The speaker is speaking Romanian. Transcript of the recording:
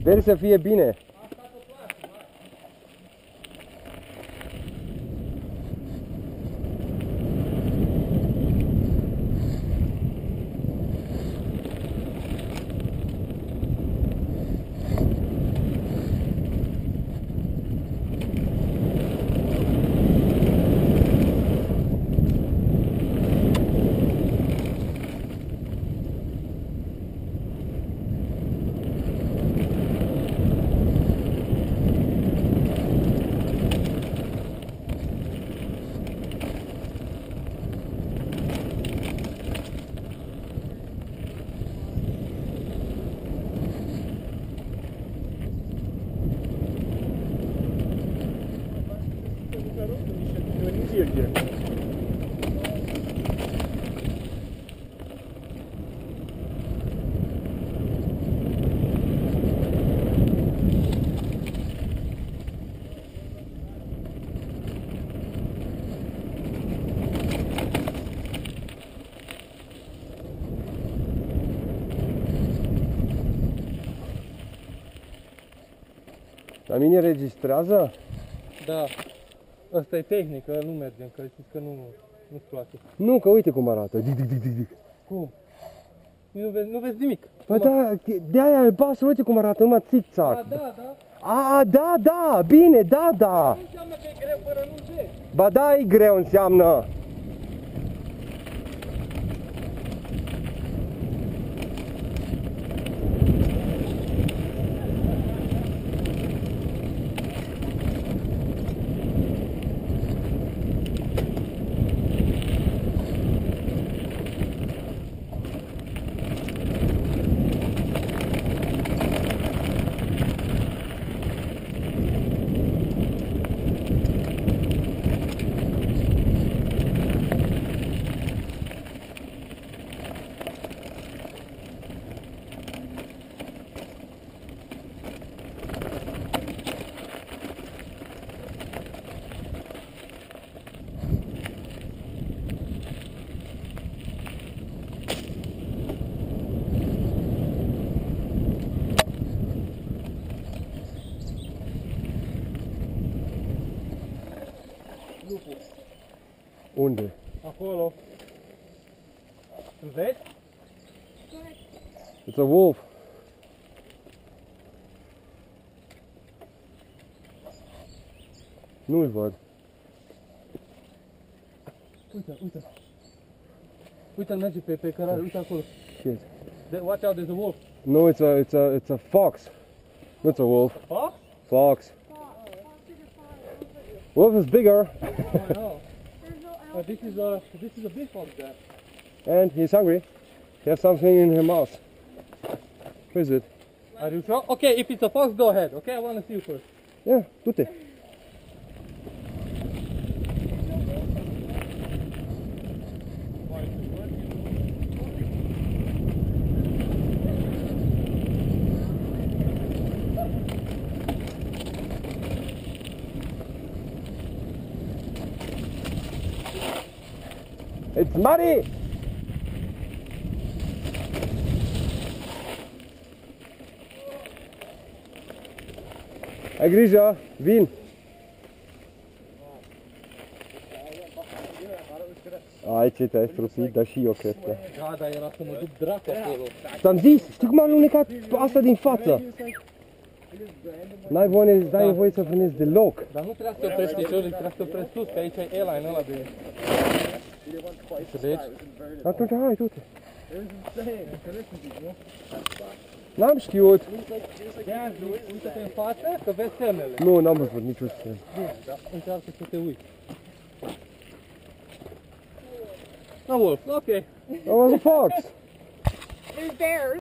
Sper să fie bine. La mine registrează? Da. Asta e tehnică, nu mergem, că știți că nu-ți place. Nu, că uite cum arată. Cum? Nu vezi nimic. Păi da, de-aia albastru, uite cum arată, numai tic-tac. Da. A, da, bine, da. Nu înseamnă că e greu fără nu vezi. Ba da, e greu înseamnă. Unde? Acolo. Îl vezi? It's a wolf. Nu-l văd. Uite. Uite-l merge pe cărare, uite acolo. Shit. Watch out, there's a wolf. No, it's a fox. No, it's a wolf. Fox? Fox. Wolf is bigger. I know. This is a big fox there. And he's hungry. He has something in his mouth. What is it? Are you sure? Okay, if it's a fox, go ahead. Okay, I want to see you first. Yeah, du-te. It's muddy! Ai grijă, vin! Aici te-ai strupit, dar și eu cred că. Da, dar era să mă duc dracu acolo. Ți-am zis, știi cum am alunecat asta din față? N-ai voie să vânezi deloc. Dar nu trebuia să oprești jos, trebuia să oprești sus, că aici e airline ăla de... Înțelegi? Atunci hai, du-te. N-am știut. Uite-te în față, că vezi semnele. Nu, n-am văzut niciun semn. Da, încearcă să te uiți. A wolf, ok. That was a fox. There's bears.